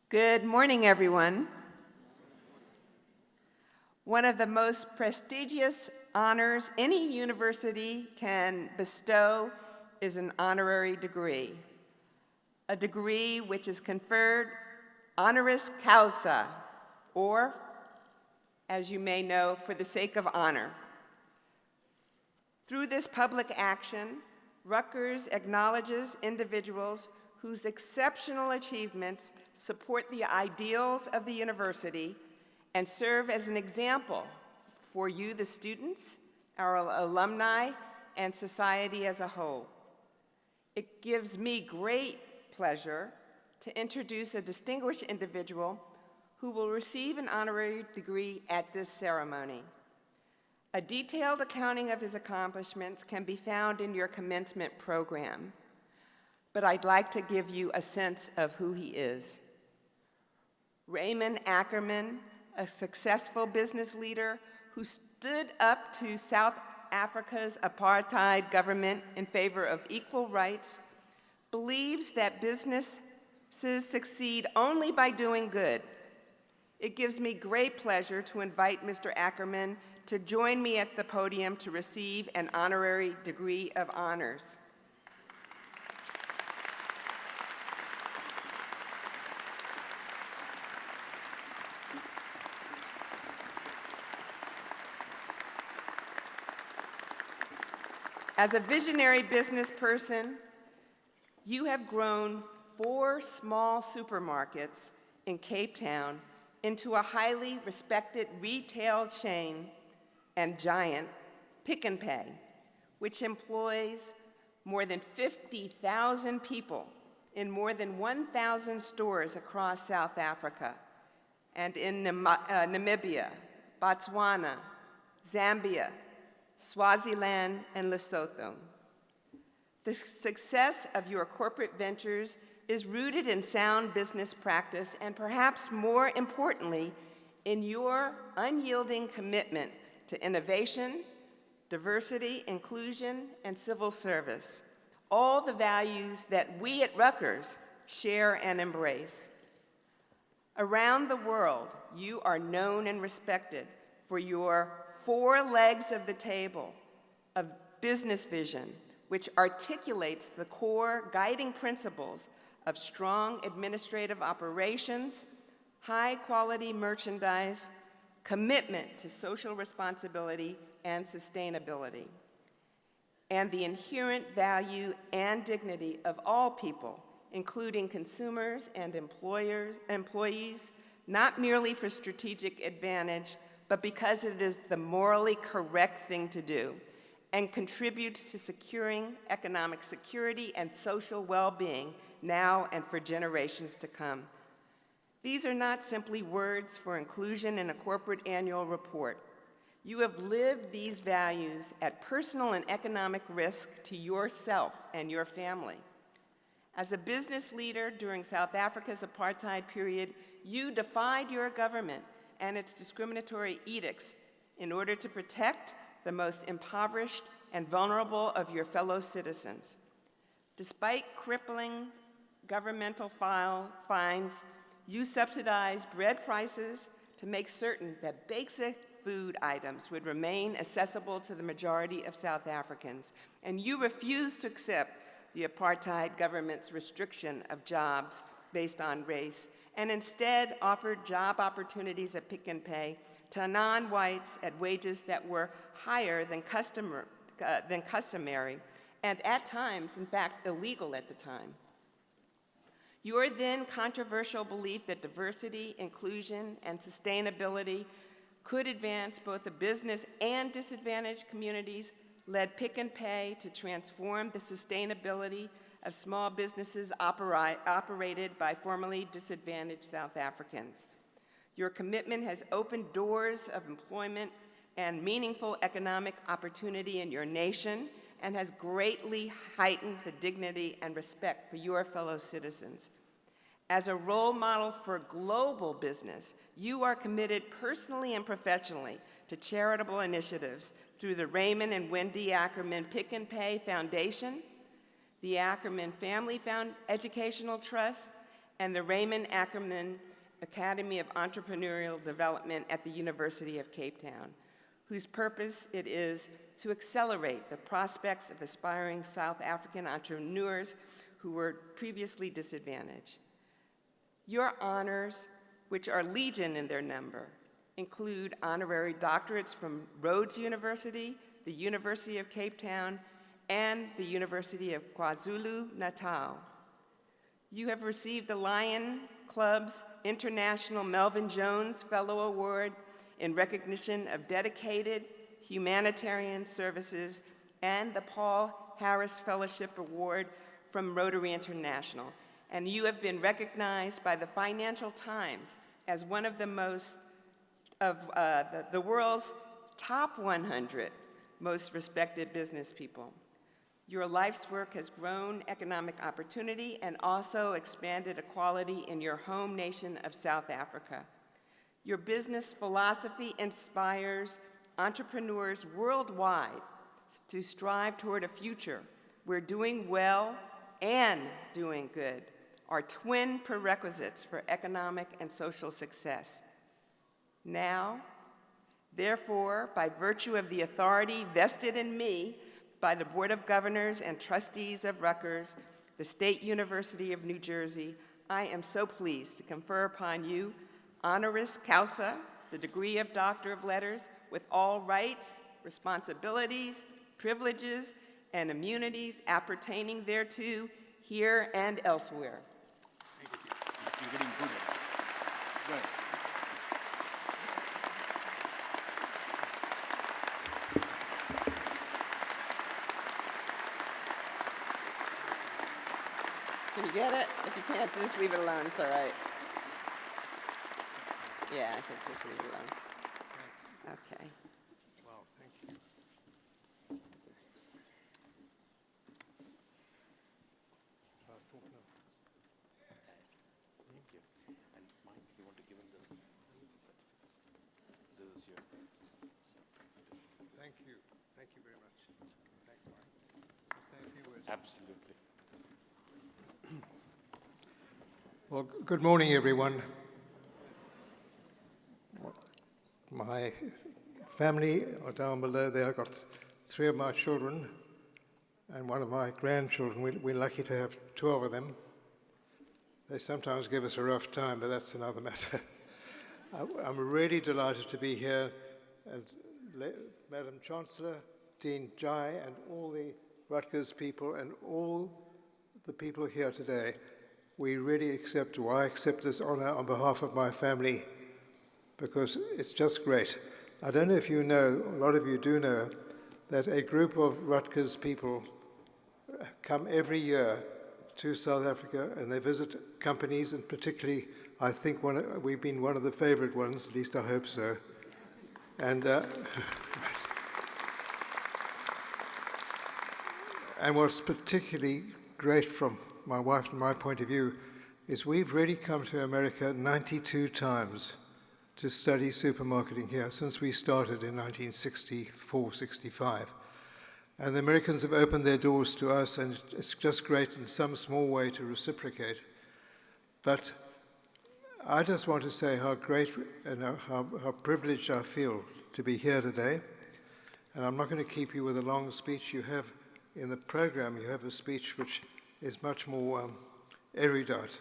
Good morning, everyone. One of the most prestigious honors any university can bestow is an honorary degree, a degree which is conferred honoris causa, or, as you may know, for the sake of honor. Through this public action, Rutgers acknowledges individuals whose exceptional achievements support the ideals of the university and serve as an example for you, the students, our alumni, and society as a whole. It gives me great pleasure to introduce a distinguished individual who will receive an honorary degree at this ceremony. A detailed accounting of his accomplishments can be found in your commencement program, but I'd like to give you a sense of who he is. Raymond Ackerman, a successful business leader who stood up to South Africa's apartheid government in favor of equal rights, believes that businesses succeed only by doing good. It gives me great pleasure to invite Mr. Ackerman to join me at the podium to receive an honorary degree of honors. As a visionary business person, you have grown 4 small supermarkets in Cape Town into a highly respected retail chain and giant, Pick n Pay, which employs more than 50,000 people in more than 1,000 stores across South Africa and in Namibia, Botswana, Zambia, Swaziland, and Lesotho. The success of your corporate ventures is rooted in sound business practice and, perhaps more importantly, in your unyielding commitment to innovation, diversity, inclusion, and civil service, all the values that we at Rutgers share and embrace. Around the world, you are known and respected for your 4 legs of the table of business vision, which articulates the core guiding principles of strong administrative operations, high-quality merchandise, commitment to social responsibility and sustainability, and the inherent value and dignity of all people, including consumers and employees, not merely for strategic advantage, but because it is the morally correct thing to do and contributes to securing economic security and social well-being now and for generations to come. These are not simply words for inclusion in a corporate annual report. You have lived these values at personal and economic risk to yourself and your family. As a business leader during South Africa's apartheid period, you defied your government and its discriminatory edicts in order to protect the most impoverished and vulnerable of your fellow citizens. Despite crippling governmental fines, you subsidized bread prices to make certain that basic food items would remain accessible to the majority of South Africans, and you refused to accept the apartheid government's restriction of jobs based on race, and instead offered job opportunities at Pick n Pay to non-whites at wages that were higher than customary, and at times, in fact, illegal at the time. Your then controversial belief that diversity, inclusion, and sustainability could advance both the business and disadvantaged communities led Pick n Pay to transform the sustainability of small businesses operated by formerly disadvantaged South Africans. Your commitment has opened doors of employment and meaningful economic opportunity in your nation and has greatly heightened the dignity and respect for your fellow citizens. As a role model for global business, you are committed personally and professionally to charitable initiatives through the Raymond and Wendy Ackerman Pick n Pay Foundation, the Ackerman Family Educational Trust, and the Raymond Ackerman Academy of Entrepreneurial Development at the University of Cape Town, whose purpose it is to accelerate the prospects of aspiring South African entrepreneurs who were previously disadvantaged. Your honors, which are legion in their number, include honorary doctorates from Rhodes University, the University of Cape Town, and the University of KwaZulu-Natal. You have received the Lion Club's International Melvin Jones Fellow Award in recognition of dedicated humanitarian services and the Paul Harris Fellowship Award from Rotary International. And you have been recognized by the Financial Times as one of the the world's top 100 most respected business people. Your life's work has grown economic opportunity and also expanded equality in your home nation of South Africa. Your business philosophy inspires entrepreneurs worldwide to strive toward a future where doing well and doing good are twin prerequisites for economic and social success. Now, therefore, by virtue of the authority vested in me by the Board of Governors and Trustees of Rutgers, the State University of New Jersey, I am so pleased to confer upon you honoris causa, the degree of Doctor of Letters, with all rights, responsibilities, privileges, and immunities appertaining thereto, here and elsewhere. Thank you. You're getting good at it. Right. Can you get it? If you can't, just leave it alone. It's all right. Yeah, I think just leave it alone. Thanks. Okay. Wow, thank you. Talk now. Thank you. And Mike, you want to give him this? This is your. Thank you. Thank you very much. Thanks, Mark. So say a few words. Absolutely. Well, good morning, everyone. My family are down below there. I've got 3 of my children and 1 of my grandchildren. We're lucky to have 12 of them. They sometimes give us a rough time, but that's another matter. I'm really delighted to be here, and Madam Chancellor, Dean Jai, and all the Rutgers people, and all the people here today. We really accept, or I accept this honor on behalf of my family, because it's just great. I don't know if you know, a lot of you do know, that a group of Rutgers people come every year to South Africa, and they visit companies, and particularly, I think we've been one of the favorite ones, at least I hope so. And, and what's particularly great from my wife and my point of view is we've really come to America 92 times to study supermarketing here since we started in 1964-65. And the Americans have opened their doors to us, and it's just great in some small way to reciprocate. But I just want to say how great and how privileged I feel to be here today. And I'm not going to keep you with a long speech. You have, in the program, you have a speech which is much more erudite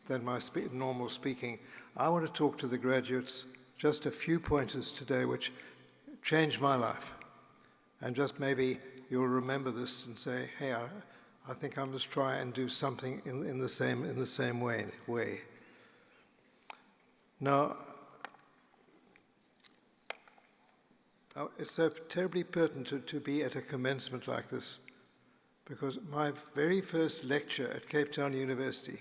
than my normal speaking. I want to talk to the graduates just a few pointers today which changed my life. And just maybe you'll remember this and say, hey, I think I must try and do something in the same way. Now, it's so terribly pertinent to be at a commencement like this, because my very first lecture at Cape Town University,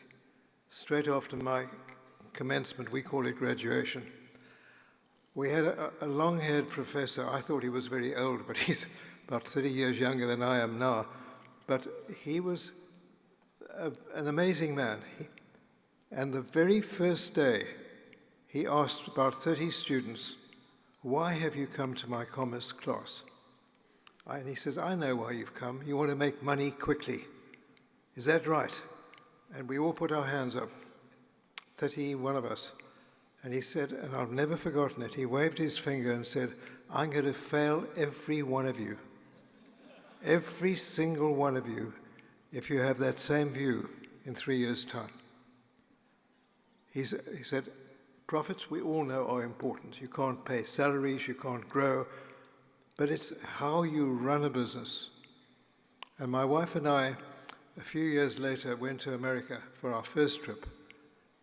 straight after my commencement, we call it graduation, we had a long-haired professor. I thought he was very old, but he's about 30 years younger than I am now. But he was an amazing man. And the very first day, he asked about 30 students, why have you come to my commerce class? And he says, I know why you've come. You want to make money quickly. Is that right? And we all put our hands up. 31 of us. And he said, and I've never forgotten it, he waved his finger and said, I'm going to fail every one of you. Every single one of you, if you have that same view in 3 years' time. He said, profits we all know are important. You can't pay salaries, you can't grow, but it's how you run a business. And my wife and I, a few years later, went to America for our first trip.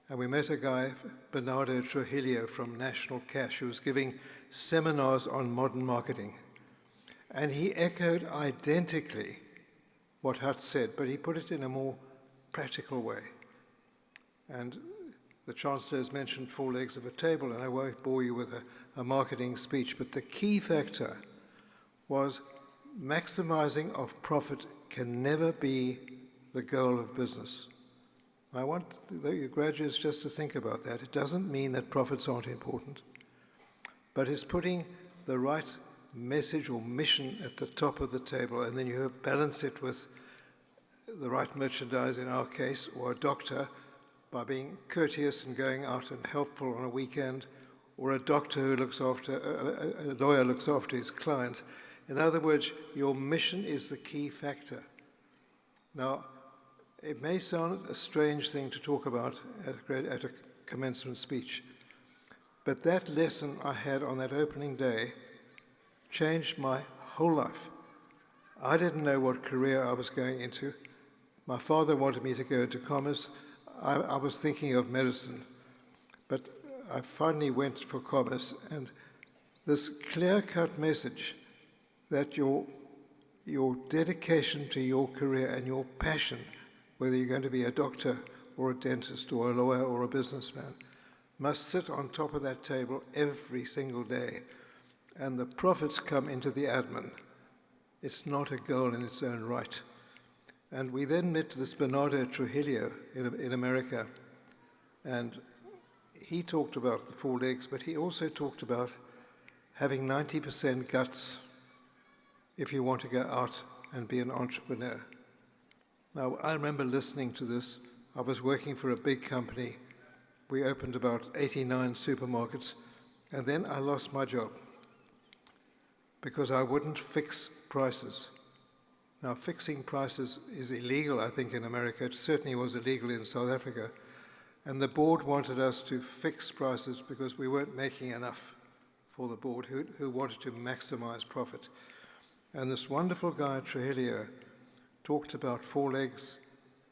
And we met a guy, Bernardo Trujillo from National Cash, who was giving seminars on modern marketing. And he echoed identically what Hutt said, but he put it in a more practical way. And the Chancellor has mentioned 4 legs of a table, and I won't bore you with a marketing speech, but the key factor was maximizing of profit can never be the goal of business. I want your graduates just to think about that. It doesn't mean that profits aren't important, but it's putting the right message or mission at the top of the table, and then you balance it with the right merchandise, in our case, or a doctor, by being courteous and going out and helpful on a weekend, or a doctor who looks after, a lawyer looks after his client. In other words, your mission is the key factor. Now, it may sound a strange thing to talk about at a commencement speech, but that lesson I had on that opening day changed my whole life. I didn't know what career I was going into. My father wanted me to go into commerce. I was thinking of medicine, but I finally went for commerce, and this clear-cut message that your dedication to your career and your passion, whether you're going to be a doctor or a dentist or a lawyer or a businessman, must sit on top of that table every single day. And the profits come into the admin. It's not a goal in its own right. And we then met this Bernardo Trujillo in America, and he talked about the 4 legs, but he also talked about having 90% guts if you want to go out and be an entrepreneur. Now, I remember listening to this. I was working for a big company. We opened about 89 supermarkets, and then I lost my job because I wouldn't fix prices. Now, fixing prices is illegal, I think, in America. It certainly was illegal in South Africa. And the board wanted us to fix prices because we weren't making enough for the board, who wanted to maximize profit. And this wonderful guy, Trujillo, talked about 4 legs,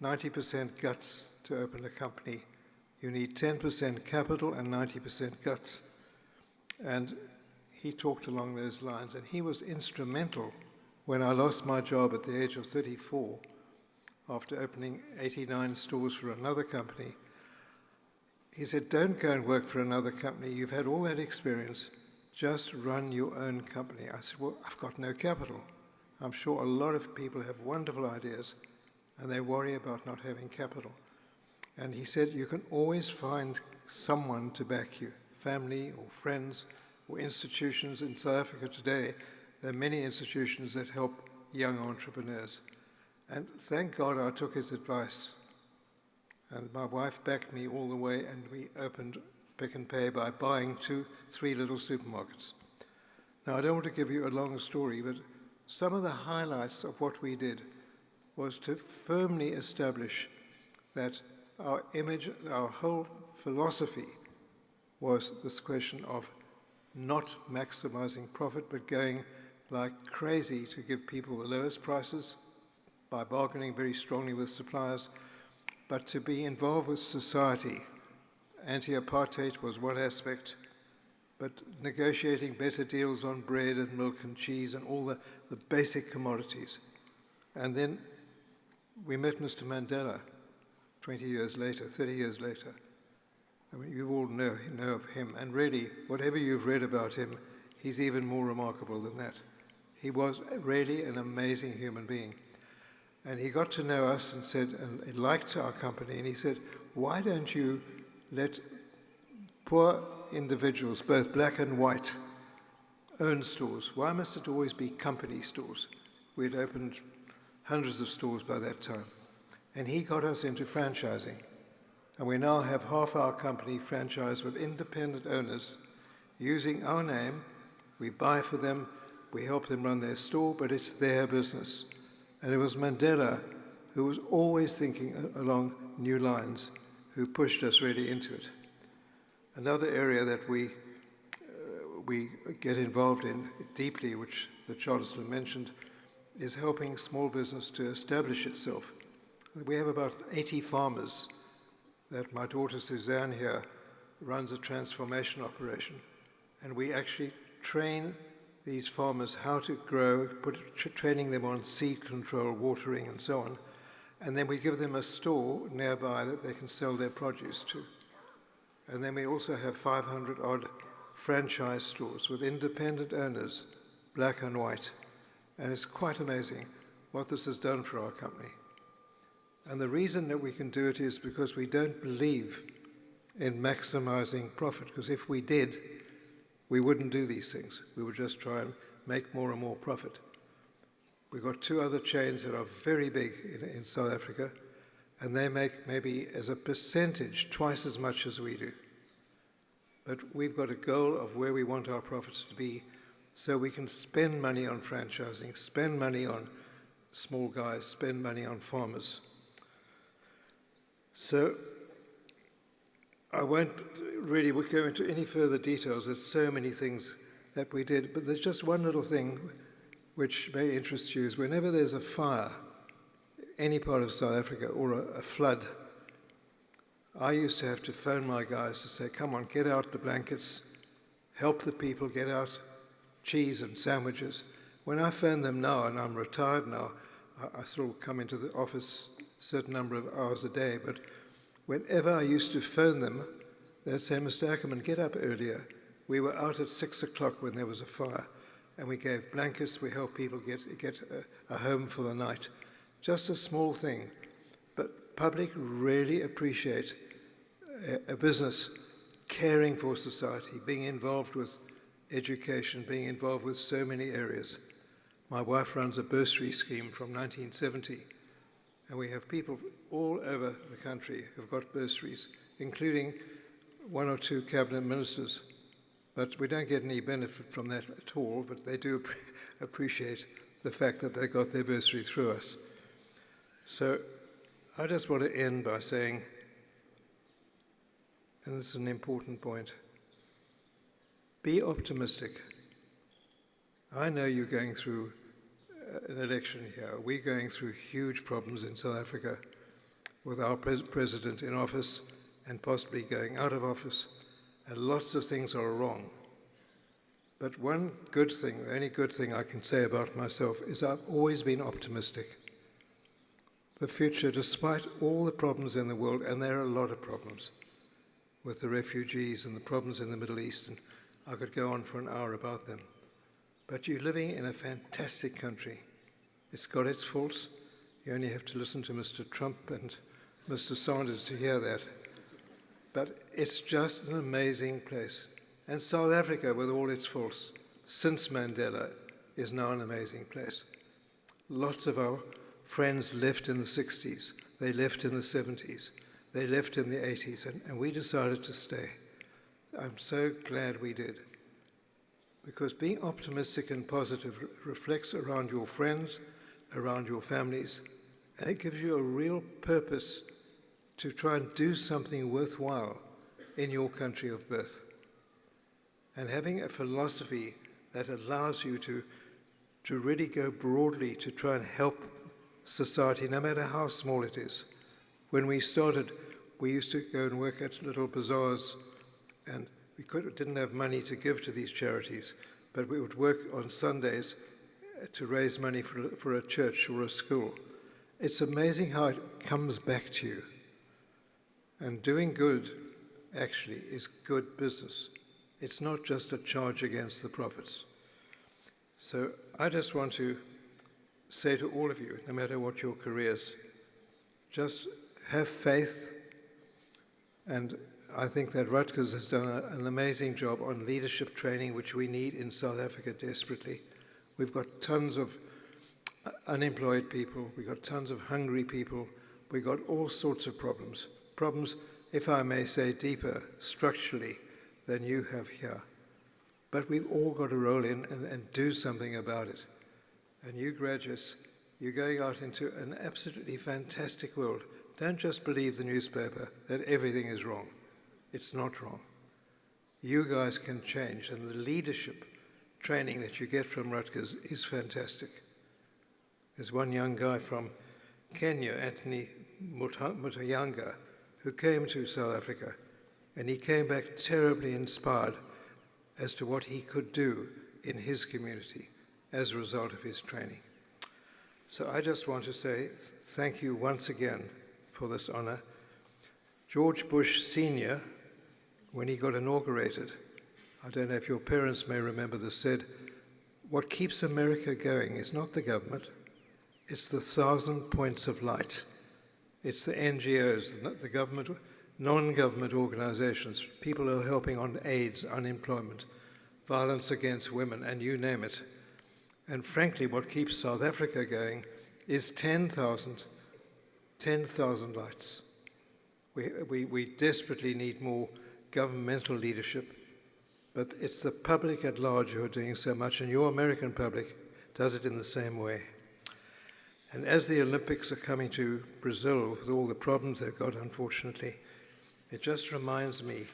90% guts to open a company. You need 10% capital and 90% guts. And he talked along those lines, and he was instrumental when I lost my job at the age of 34 after opening 89 stores for another company. He said, don't go and work for another company. You've had all that experience. Just run your own company. I said, well, I've got no capital. I'm sure a lot of people have wonderful ideas, and they worry about not having capital. And he said, you can always find someone to back you, family or friends or institutions. In South Africa today, there are many institutions that help young entrepreneurs. And thank God I took his advice. And my wife backed me all the way, and we opened Pick and Pay by buying 3 little supermarkets. Now, I don't want to give you a long story, but some of the highlights of what we did was to firmly establish that our image, our whole philosophy was this question of not maximizing profit, but going like crazy to give people the lowest prices by bargaining very strongly with suppliers, but to be involved with society. Anti-apartheid was one aspect, but negotiating better deals on bread and milk and cheese and all the basic commodities. And then we met Mr. Mandela 20 years later, 30 years later. I mean, you all know of him, and really, whatever you've read about him, he's even more remarkable than that. He was really an amazing human being. And he got to know us and said, and he liked our company, and he said, why don't you let poor individuals, both black and white, own stores? Why must it always be company stores? We'd opened hundreds of stores by that time. And he got us into franchising. And we now have half our company franchised with independent owners using our name. We buy for them, we help them run their store, but it's their business. And it was Mandela, who was always thinking along new lines, who pushed us really into it. Another area that we get involved in deeply, which the Chancellor mentioned, is helping small business to establish itself. We have about 80 farmers that my daughter Suzanne here runs a transformation operation. And we actually train these farmers how to grow, training them on seed control, watering, and so on. And then we give them a store nearby that they can sell their produce to. And then we also have 500-odd franchise stores with independent owners, black and white. And it's quite amazing what this has done for our company. And the reason that we can do it is because we don't believe in maximizing profit, because if we did, we wouldn't do these things. We would just try and make more and more profit. We've got two other chains that are very big in South Africa, and they make maybe as a percentage twice as much as we do. But we've got a goal of where we want our profits to be, so we can spend money on franchising, spend money on small guys, spend money on farmers. So I won't really go into any further details. There's so many things that we did, but there's just one little thing which may interest you, is whenever there's a fire, any part of South Africa, or a flood, I used to have to phone my guys to say, come on, get out the blankets, help the people, get out cheese and sandwiches. When I phone them now, and I'm retired now, I still come into the office a certain number of hours a day, but whenever I used to phone them, they'd say, Mr. Ackerman, get up earlier. We were out at 6 o'clock when there was a fire, and we gave blankets, we helped people get a home for the night. Just a small thing, but public really appreciate a business caring for society, being involved with education, being involved with so many areas. My wife runs a bursary scheme from 1970, and we have people all over the country who've got bursaries, including one or two cabinet ministers. But we don't get any benefit from that at all, but they do appreciate the fact that they got their bursary through us. So I just want to end by saying, and this is an important point, be optimistic. I know you're going through an election here. We're going through huge problems in South Africa with our president in office and possibly going out of office, and lots of things are wrong. But one good thing, the only good thing I can say about myself, is I've always been optimistic. The future, despite all the problems in the world, and there are a lot of problems with the refugees and the problems in the Middle East, and I could go on for an hour about them. But you're living in a fantastic country. It's got its faults. You only have to listen to Mr. Trump and Mr. Sanders to hear that. But it's just an amazing place. And South Africa, with all its faults, since Mandela, is now an amazing place. Lots of our friends left in the 60s. They left in the 70s. They left in the 80s. And we decided to stay. I'm so glad we did. Because being optimistic and positive reflects around your friends, around your families, and it gives you a real purpose to try and do something worthwhile in your country of birth. And having a philosophy that allows you to really go broadly to try and help society, no matter how small it is. When we started, we used to go and work at little bazaars, and we didn't have money to give to these charities, but we would work on Sundays to raise money for a church or a school. It's amazing how it comes back to you. And doing good, actually, is good business. It's not just a charge against the profits. So I just want to say to all of you, no matter what your careers, just have faith. And I think that Rutgers has done an amazing job on leadership training, which we need in South Africa desperately. We've got tons of unemployed people. We've got tons of hungry people. We've got all sorts of problems. Problems if I may say, deeper structurally than you have here. But we've all got to roll in and do something about it. And you graduates, you're going out into an absolutely fantastic world. Don't just believe the newspaper that everything is wrong. It's not wrong. You guys can change, and the leadership training that you get from Rutgers is fantastic. There's one young guy from Kenya, Anthony Mutayanga, who came to South Africa, and he came back terribly inspired as to what he could do in his community as a result of his training. So I just want to say thank you once again for this honor. George Bush Sr., when he got inaugurated, I don't know if your parents may remember this, said, what keeps America going is not the government, it's the 1,000 points of light. It's the NGOs, the government, non-government organizations, people who are helping on AIDS, unemployment, violence against women, and you name it. And frankly, what keeps South Africa going is 10,000 lights. We desperately need more governmental leadership, but it's the public at large who are doing so much, and your American public does it in the same way. And as the Olympics are coming to Brazil, with all the problems they've got, unfortunately, it just reminds me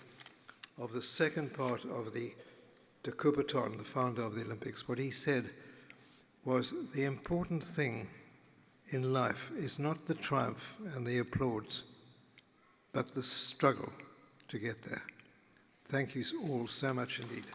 of the second part of the de Coubertin, the founder of the Olympics. What he said was the important thing in life is not the triumph and the applause, but the struggle to get there. Thank you all so much indeed.